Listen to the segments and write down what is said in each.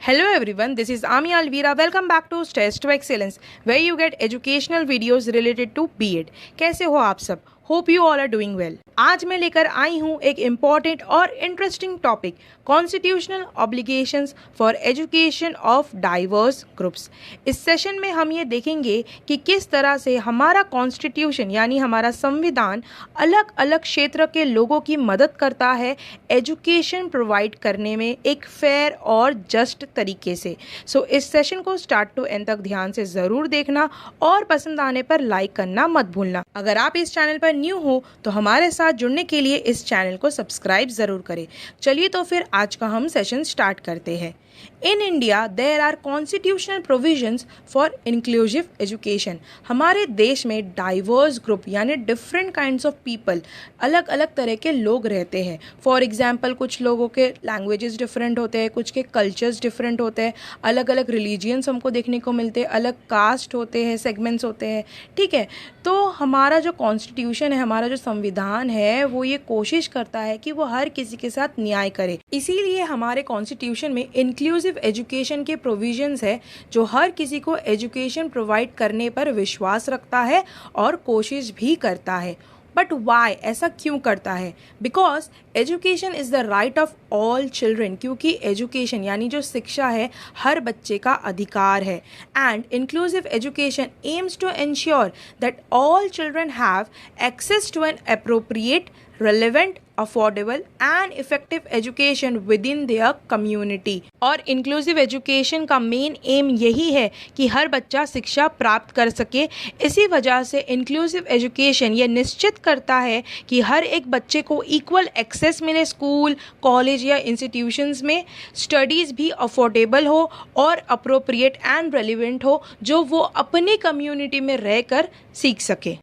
Hello everyone, this is Amiya Alvira. Welcome back to Stairs to Excellence, where you get educational videos related to B.Ed. कैसे हो आप सब? Hope you all are doing well. आज मैं लेकर आई हूँ एक इम्पॉर्टेंट और interesting topic, constitutional obligations for education of diverse groups. इस सेशन में हम ये देखेंगे कि किस तरह से हमारा कॉन्स्टिट्यूशन यानी हमारा संविधान अलग अलग क्षेत्र के लोगों की मदद करता है एजुकेशन प्रोवाइड करने में एक फेयर और जस्ट तरीके से। सो इस सेशन को स्टार्ट टू एंड तक ध्यान से ज़रूर देखना और पसंद आने पर लाइक करना मत भूलना। अगर आप इस चैनल पर न्यू हो तो हमारे साथ जुड़ने के लिए इस चैनल को सब्सक्राइब ज़रूर करें। चलिए तो फिर आज का हम सेशन स्टार्ट करते हैं। In India there are constitutional provisions for inclusive education. हमारे देश में डाइवर्स ग्रुप यानी डिफरेंट काइंड्स ऑफ पीपल, अलग अलग तरह के लोग रहते हैं। फॉर एग्जांपल कुछ लोगों के लैंग्वेजेस डिफरेंट होते हैं, कुछ के कल्चर्स डिफरेंट होते हैं, अलग अलग रिलीजियंस हमको देखने को मिलते हैं, अलग कास्ट होते हैं, सेगमेंट्स होते हैं। ठीक है, तो हमारा जो कॉन्स्टिट्यूशन है, हमारा जो संविधान है, वो ये कोशिश करता है कि वो हर किसी के साथ न्याय करे। इसीलिए हमारे कॉन्स्टिट्यूशन में इंक्लूसिव एजुकेशन के प्रोविजंस है जो हर किसी को एजुकेशन प्रोवाइड करने पर विश्वास रखता है और कोशिश भी करता है। बट वाई, ऐसा क्यों करता है? Because education is the right of all children, क्योंकि एजुकेशन यानी जो शिक्षा है हर बच्चे का अधिकार है। And inclusive education aims to ensure that all children have access to an appropriate, relevant, affordable and effective education within their community. और इंक्लूसिव एजुकेशन का मेन एम यही है कि हर बच्चा शिक्षा प्राप्त कर सके। इसी वजह से इंक्लूसिव एजुकेशन ये निश्चित करता है कि हर एक बच्चे को इक्वल एक्सेस मिले स्कूल, कॉलेज या इंस्टीट्यूशंस में, स्टडीज़ भी अफोर्डेबल हो और अप्रोप्रिएट एंड रेलिवेंट हो, जो वो अपनी कम्युनिटी में रहकर सीख सके।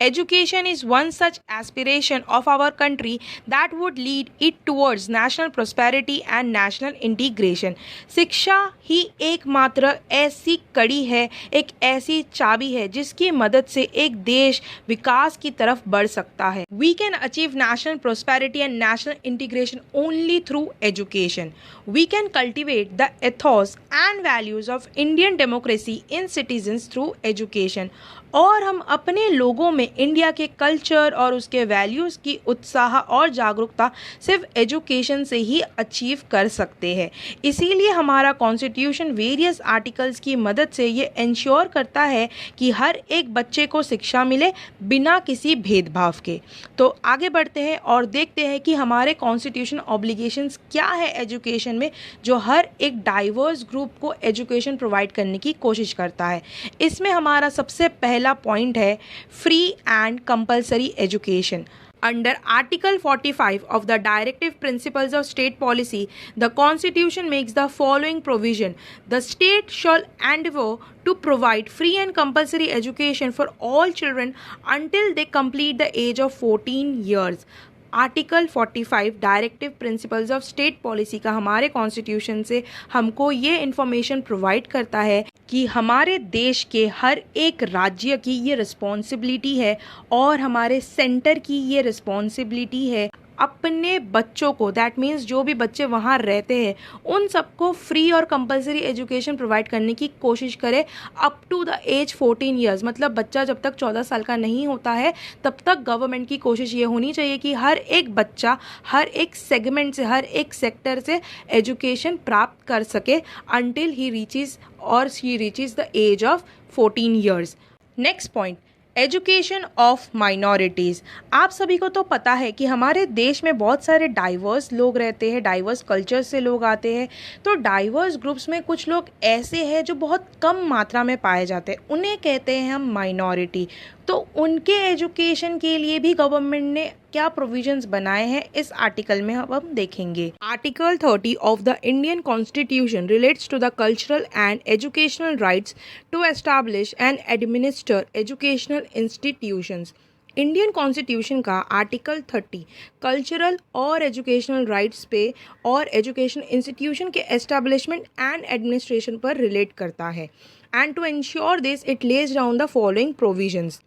Education is one such aspiration of our country that would lead it towards national prosperity and national integration. शिक्षा ही एकमात्र ऐसी कड़ी है, एक ऐसी चाबी है जिसकी मदद से एक देश विकास की तरफ बढ़ सकता है। We can achieve national prosperity and national integration only through education. We can cultivate the ethos and values of Indian democracy in citizens through education. और हम अपने लोगों में इंडिया के कल्चर और उसके वैल्यूज़ की उत्साह और जागरूकता सिर्फ एजुकेशन से ही अचीव कर सकते हैं। इसीलिए हमारा कॉन्स्टिट्यूशन वेरियस आर्टिकल्स की मदद से ये इंश्योर करता है कि हर एक बच्चे को शिक्षा मिले बिना किसी भेदभाव के। तो आगे बढ़ते हैं और देखते हैं कि हमारे कॉन्स्टिट्यूशन ऑब्लिगेशंस क्या है एजुकेशन में, जो हर एक डाइवर्स ग्रुप को एजुकेशन प्रोवाइड करने की कोशिश करता है। इसमें हमारा सबसे पहला पॉइंट है free and compulsory education. Under Article 45 of the Directive Principles of State Policy, the Constitution makes the following provision: the state shall endeavour to provide free and compulsory education for all children until they complete the age of 14 years. Article 45 directive principles of state policy का हमारे constitution से हमको ये information provide करता है कि हमारे देश के हर एक राज्य की ये रिस्पॉन्सिबिलिटी है और हमारे सेंटर की ये रिस्पॉन्सिबिलिटी है अपने बच्चों को, दैट मीन्स जो भी बच्चे वहाँ रहते हैं उन सबको फ्री और कंपलसरी एजुकेशन प्रोवाइड करने की कोशिश करें up to the age 14 years. मतलब बच्चा जब तक 14 साल का नहीं होता है तब तक गवर्नमेंट की कोशिश ये होनी चाहिए कि हर एक बच्चा हर एक सेगमेंट से, हर एक सेक्टर से एजुकेशन प्राप्त कर सके until he reaches the age of 14 years. Next point, education of minorities. आप सभी को तो पता है कि हमारे देश में बहुत सारे डाइवर्स लोग रहते हैं, डाइवर्स कल्चर से लोग आते हैं। तो डाइवर्स ग्रुप्स में कुछ लोग ऐसे हैं जो बहुत कम मात्रा में पाए जाते हैं, उन्हें कहते हैं हम माइनॉरिटी। तो उनके एजुकेशन के लिए भी गवर्नमेंट ने क्या प्रोविजंस बनाए हैं इस आर्टिकल में अब हम देखेंगे। Article 30 of the Indian constitution relates to the cultural and educational rights to establish and administer educational institutions. Indian constitution का आर्टिकल 30 कल्चरल और एजुकेशनल राइट्स पे और एजुकेशन इंस्टीट्यूशन के एस्टैब्लिशमेंट एंड एडमिनिस्ट्रेशन पर रिलेट करता है। And to ensure this it lays down the following provisions.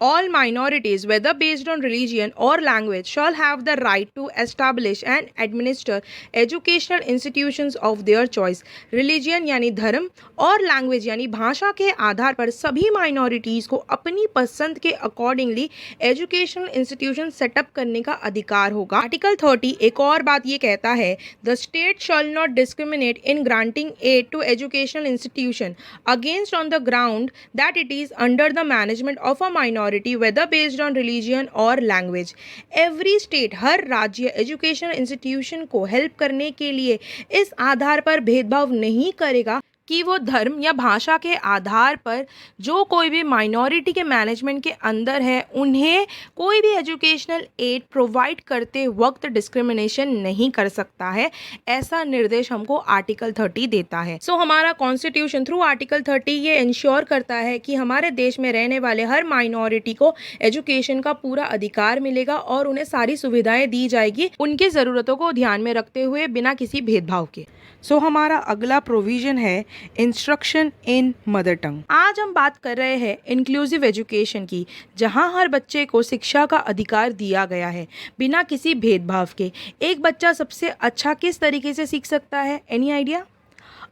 All minorities, whether based on religion or language, shall have the right to establish and administer educational institutions of their choice. Religion यानी धर्म और language यानी भाषा के आधार पर सभी minorities को अपनी पसंद के अकॉर्डिंगली एजुकेशनल इंस्टीट्यूशन सेटअप करने का अधिकार होगा। आर्टिकल 30 एक और बात ये कहता है, the state shall not discriminate in granting aid to educational institution against on the ground that it is under the management of a minority whether based on religion और language. Every state, हर राज्य education institution को help करने के लिए इस आधार पर भेदभाव नहीं करेगा कि वो धर्म या भाषा के आधार पर जो कोई भी माइनॉरिटी के मैनेजमेंट के अंदर है उन्हें कोई भी एजुकेशनल एड प्रोवाइड करते वक्त डिस्क्रिमिनेशन नहीं कर सकता है। ऐसा निर्देश हमको आर्टिकल 30 देता है। सो हमारा कॉन्स्टिट्यूशन थ्रू आर्टिकल 30 ये इंश्योर करता है कि हमारे देश में रहने वाले हर माइनॉरिटी को एजुकेशन का पूरा अधिकार मिलेगा और उन्हें सारी सुविधाएं दी जाएगी उनकी ज़रूरतों को ध्यान में रखते हुए बिना किसी भेदभाव के। सो हमारा अगला प्रोविज़न है इंस्ट्रक्शन इन मदर टंग। आज हम बात कर रहे हैं इंक्लूसिव एजुकेशन की, जहां हर बच्चे को शिक्षा का अधिकार दिया गया है बिना किसी भेदभाव के। एक बच्चा सबसे अच्छा किस तरीके से सीख सकता है? Any idea?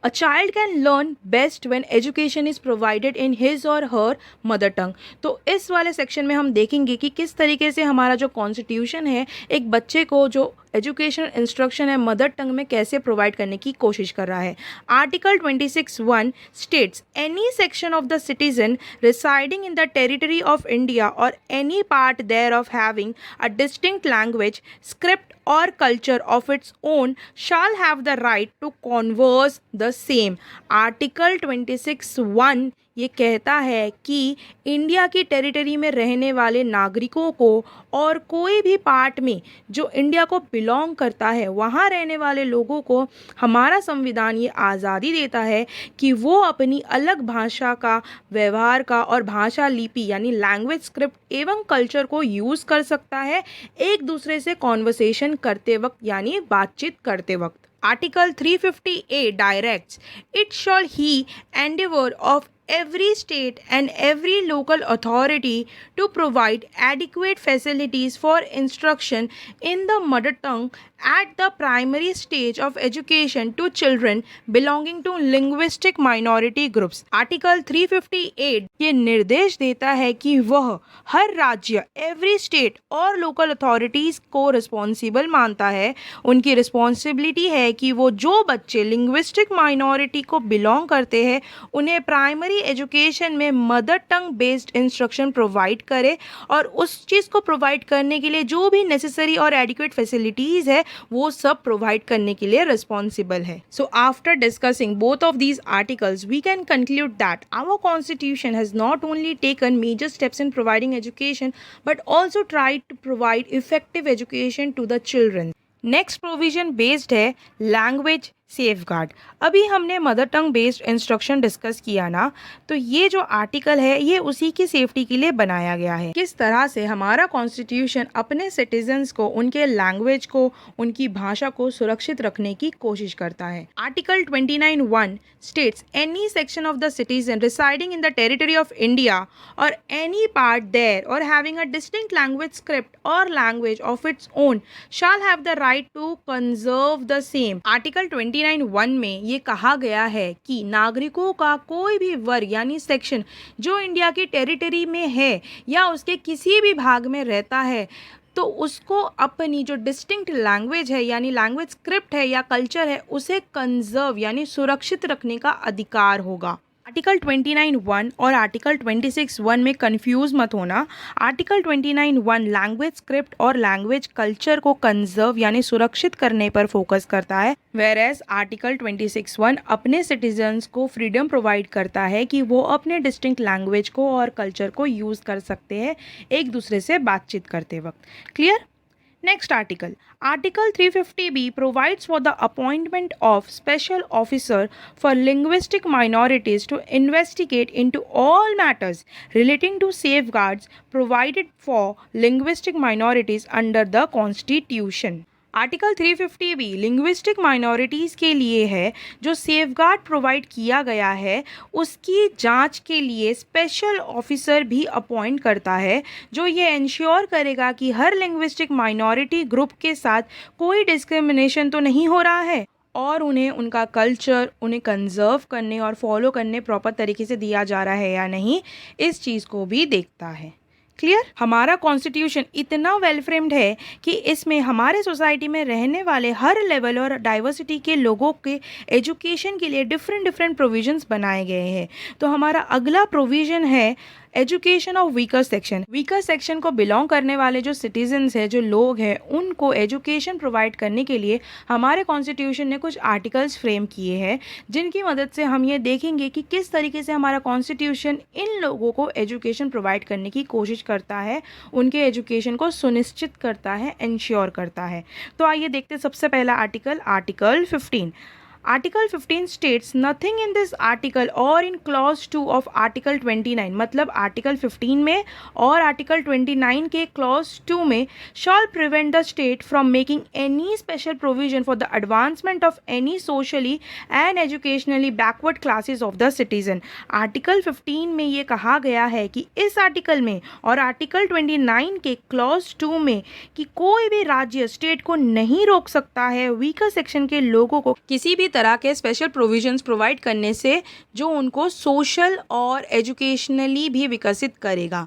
A child can learn best when education is provided in his or her mother tongue. तो इस वाले सेक्शन में हम देखेंगे कि किस तरीके से हमारा जो कॉन्स्टिट्यूशन है एक बच्चे को जो एजुकेशनल इंस्ट्रक्शन है मदर टंग में कैसे प्रोवाइड करने की कोशिश कर रहा है। Article 26(1) states any section of the citizen residing in the territory of India और any part thereof having a distinct language, script or culture of its own shall have the right to converse the same. Article 26(1) ये कहता है कि India की territory में रहने वाले नागरिकों को और कोई भी पार्ट में जो इंडिया को बिलोंग करता है वहाँ रहने वाले लोगों को हमारा संविधान ये आज़ादी देता है कि वो अपनी अलग भाषा का, व्यवहार का और भाषा लिपि यानी लैंग्वेज, स्क्रिप्ट एवं कल्चर को यूज़ कर सकता है एक दूसरे से कॉन्वर्सेशन करते वक्त यानी बातचीत करते वक्त। Article 358 directs it shawl he Endeavour of every state and every local authority to provide adequate facilities for instruction in the mother tongue at the primary stage of education to children belonging to linguistic minority groups. Article 358 ये निर्देश देता है कि वह हर राज्य, every state और local authorities को responsible मानता है। उनकी रिस्पॉन्सिबिलिटी है कि वो जो बच्चे लिंग्विस्टिक माइनॉरिटी को बिलोंग करते हैं उन्हें प्राइमरी एजुकेशन में mother tongue based instruction provide करे और उस चीज़ को प्रोवाइड करने के लिए जो भी नेसेसरी और एडिक्वेट फैसिलिटीज़ है वो सब प्रोवाइड करने के लिए रिस्पॉन्सिबल है। So after discussing both of these articles we can conclude that our constitution has not only taken major steps in providing education but also tried to provide effective education to the children. Next provision based है language safeguard. अभी हमने mother tongue based instruction discuss किया ना, तो ये जो article है ये उसी की सेफ्टी के लिए बनाया गया है। किस तरह से हमारा कॉन्स्टिट्यूशन अपने सिटीजन्स को, उनके लैंग्वेज को, उनकी भाषा को सुरक्षित रखने की कोशिश करता है। Article 29(1) states any section of the citizen residing in the territory of India और एनी पार्ट देयर और having a distinct language, script और language of its own shall have the right to conserve the same. Article 29(1) में ये कहा गया है कि नागरिकों का कोई भी वर्ग यानी सेक्शन जो इंडिया की टेरिटरी में है या उसके किसी भी भाग में रहता है तो उसको अपनी जो डिस्टिंक्ट लैंग्वेज है यानी लैंग्वेज, स्क्रिप्ट है या कल्चर है उसे कंजर्व यानी सुरक्षित रखने का अधिकार होगा। आर्टिकल 29(1) और आर्टिकल 26(1) में कंफ्यूज मत होना। आर्टिकल 29(1) लैंग्वेज, स्क्रिप्ट और लैंग्वेज कल्चर को कंजर्व यानी सुरक्षित करने पर फोकस करता है, वेयरएज आर्टिकल 26(1) अपने सिटीजन्स को फ्रीडम प्रोवाइड करता है कि वो अपने डिस्टिंक्ट लैंग्वेज को और कल्चर को यूज़ कर सकते हैं एक दूसरे से बातचीत करते वक्त। Clear? Next article. Article 350B provides for the appointment of special officer for linguistic minorities to investigate into all matters relating to safeguards provided for linguistic minorities under the Constitution. Article 350 भी linguistic minorities के लिए है, जो safeguard provide किया गया है उसकी जांच के लिए स्पेशल ऑफिसर भी अपॉइंट करता है, जो ये इंश्योर करेगा कि हर लिंग्विस्टिक माइनॉरिटी ग्रुप के साथ कोई डिस्क्रिमिनेशन तो नहीं हो रहा है और उन्हें उनका कल्चर उन्हें कंजर्व करने और फॉलो करने प्रॉपर तरीके से दिया जा रहा है या नहीं, इस चीज़ को भी देखता है। क्लियर? हमारा कॉन्स्टिट्यूशन इतना वेल फ्रेम्ड है कि इसमें हमारे सोसाइटी में रहने वाले हर लेवल और डाइवर्सिटी के लोगों के एजुकेशन के लिए डिफरेंट प्रोविजंस बनाए गए हैं। तो हमारा अगला प्रोविज़न है education of weaker section. Weaker section को बिलोंग करने वाले जो सिटीजन्स हैं, जो लोग हैं, उनको एजुकेशन प्रोवाइड करने के लिए हमारे कॉन्स्टिट्यूशन ने कुछ आर्टिकल्स फ्रेम किए हैं, जिनकी मदद से हम ये देखेंगे कि किस तरीके से हमारा कॉन्स्टिट्यूशन इन लोगों को एजुकेशन प्रोवाइड करने की कोशिश करता है, उनके एजुकेशन को सुनिश्चित करता है, इंश्योर करता है। तो आइए देखते हैं सबसे पहला article, article 15। Article 15 states nothing in this article और इन क्लॉज 2 ऑफ आर्टिकल 29, मतलब आर्टिकल 15 में और आर्टिकल 29 के क्लॉज 2 में shawl prevent the state from making any special provision for the advancement of any socially and educationally backward classes of the citizen. Article 15 में ये कहा गया है कि इस आर्टिकल में और आर्टिकल 29 के क्लॉज 2 में कि कोई भी राज्य स्टेट को नहीं रोक सकता है वीकर सेक्शन के लोगों को किसी भी तरह के स्पेशल प्रोविजंस प्रोवाइड करने से, जो उनको सोशल और एजुकेशनली भी विकसित करेगा।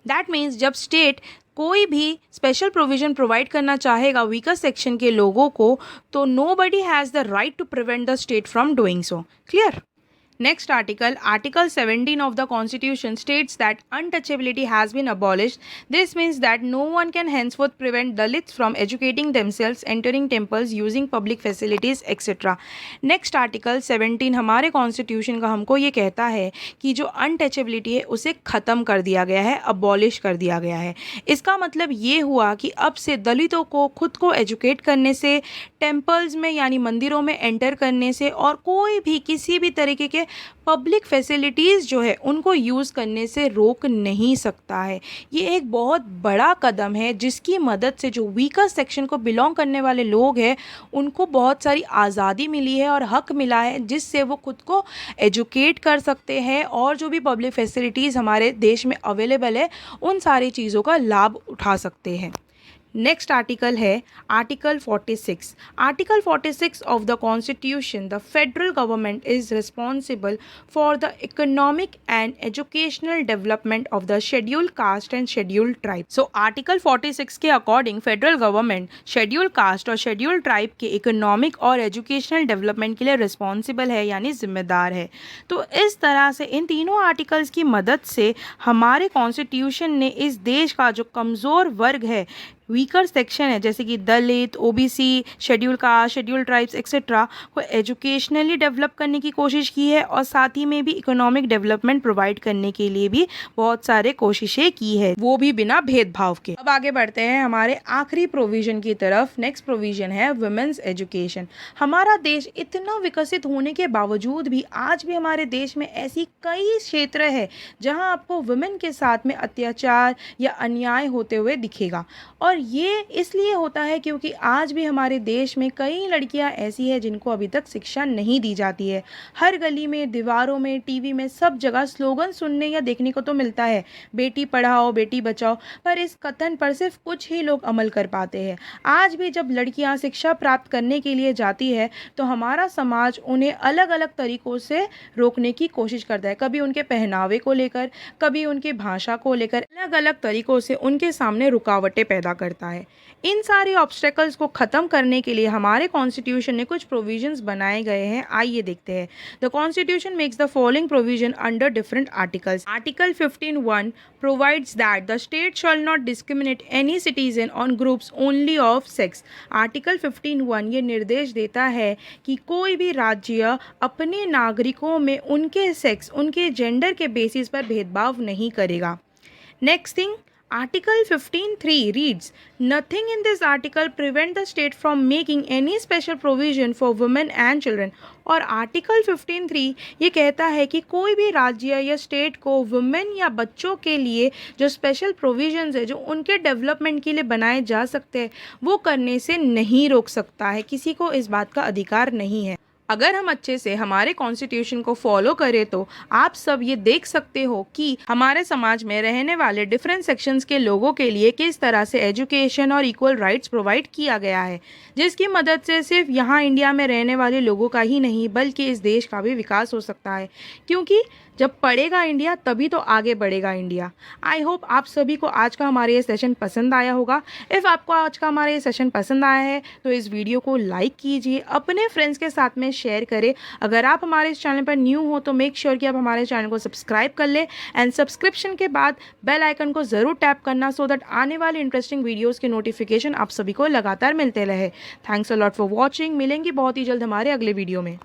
दैट मीन्स जब स्टेट कोई भी स्पेशल प्रोविजन प्रोवाइड करना चाहेगा वीकर सेक्शन के लोगों को, तो nobody has the right to prevent the state from doing so. Clear? Next article, Article 17 of the Constitution states that untouchability has been abolished. This means that no one can henceforth prevent Dalits from educating themselves, entering temples, using public facilities, etc. Next article 17 हमारे Constitution का हमको ये कहता है कि जो untouchability है उसे ख़त्म कर दिया गया है, abolish कर दिया गया है। इसका मतलब ये हुआ कि अब से दलितों को खुद को एजुकेट करने से, टेम्पल्स में यानी मंदिरों में एंटर करने से और कोई भी किसी भी तरीके के पब्लिक फैसिलिटीज़ जो है उनको यूज़ करने से रोक नहीं सकता है। ये एक बहुत बड़ा कदम है जिसकी मदद से जो वीकर सेक्शन को बिलोंग करने वाले लोग हैं उनको बहुत सारी आज़ादी मिली है और हक मिला है, जिससे वो खुद को एजुकेट कर सकते हैं और जो भी पब्लिक फैसिलिटीज़ हमारे देश में अवेलेबल है उन सारी चीज़ों का लाभ उठा सकते हैं। नेक्स्ट आर्टिकल है article 46। Article 46 of the constitution, the federal government is responsible for the economic and educational development of the scheduled caste and scheduled tribe. So article 46 के according federal government scheduled caste और scheduled tribe के economic और educational development के लिए responsible है, यानी जिम्मेदार है। तो इस तरह से इन तीनों आर्टिकल्स की मदद से हमारे कॉन्स्टिट्यूशन ने इस देश का जो कमज़ोर वर्ग है, वीकर सेक्शन है, जैसे कि Dalit, OBC, schedule caste, schedule tribes etcetera, को एजुकेशनली डेवलप करने की कोशिश की है और साथ ही में भी इकोनॉमिक डेवलपमेंट प्रोवाइड करने के लिए भी बहुत सारे कोशिशें की है, वो भी बिना भेदभाव के। अब आगे बढ़ते हैं हमारे आखिरी प्रोविजन की तरफ। नेक्स्ट प्रोविजन है वुमेन्स एजुकेशन। हमारा देश इतना विकसित होने के बावजूद भी आज भी हमारे देश में ऐसी कई क्षेत्र है जहाँ आपको वुमेन के साथ में अत्याचार या अन्याय होते हुए दिखेगा, और ये इसलिए होता है क्योंकि आज भी हमारे देश में कई लड़कियां ऐसी हैं जिनको अभी तक शिक्षा नहीं दी जाती है। हर गली में, दीवारों में, टीवी में, सब जगह स्लोगन सुनने या देखने को तो मिलता है, बेटी पढ़ाओ बेटी बचाओ, पर इस कथन पर सिर्फ कुछ ही लोग अमल कर पाते हैं। आज भी जब लड़कियां शिक्षा प्राप्त करने के लिए जाती है तो हमारा समाज उन्हें अलग अलग तरीक़ों से रोकने की कोशिश करता है, कभी उनके पहनावे को लेकर, कभी उनकी भाषा को लेकर, अलग अलग तरीक़ों से उनके सामने रुकावटें पैदा करता है। इन सारे ऑब्स्टेकल्स को ख़त्म करने के लिए हमारे कॉन्स्टिट्यूशन ने कुछ प्रोविजंस बनाए गए हैं। आइए देखते हैं। The constitution makes the following provision under different articles. Article 15(1) provides that the state shall not discriminate any citizen on groups only of sex. Article 15(1) ये निर्देश देता है कि कोई भी राज्य अपने नागरिकों में उनके सेक्स, उनके जेंडर के बेसिस पर भेदभाव नहीं करेगा। Next thing, Article 15(3) reads, "Nothing in this article prevent the state from making any special provision for women and children." और आर्टिकल 15(3) ये कहता है कि कोई भी राज्य या स्टेट को वुमेन या बच्चों के लिए जो स्पेशल प्रोविजंस है जो उनके डेवलपमेंट के लिए बनाए जा सकते हैं वो करने से नहीं रोक सकता है, किसी को इस बात का अधिकार नहीं है। अगर हम अच्छे से हमारे कॉन्स्टिट्यूशन को फॉलो करें तो आप सब ये देख सकते हो कि हमारे समाज में रहने वाले डिफरेंट सेक्शंस के लोगों के लिए किस तरह से एजुकेशन और इक्वल राइट्स प्रोवाइड किया गया है, जिसकी मदद से सिर्फ यहाँ इंडिया में रहने वाले लोगों का ही नहीं बल्कि इस देश का भी विकास हो सकता है, क्योंकि जब पढ़ेगा इंडिया तभी तो आगे बढ़ेगा इंडिया। आई होप आप सभी को आज का हमारा ये सेशन पसंद आया होगा। इफ़ आपको आज का हमारा ये सेशन पसंद आया है तो इस वीडियो को लाइक कीजिए, अपने फ्रेंड्स के साथ में शेयर करें। अगर आप हमारे इस चैनल पर न्यू हो तो मेक श्योर कि आप हमारे चैनल को सब्सक्राइब कर लें एंड सब्सक्रिप्शन के बाद बेल आइकन को ज़रूर टैप करना सो दैट आने वाले इंटरेस्टिंग वीडियोज़ के नोटिफिकेशन आप सभी को लगातार मिलते रहे। Thanks a lot for watching. मिलेंगे बहुत ही जल्द हमारे अगले वीडियो में।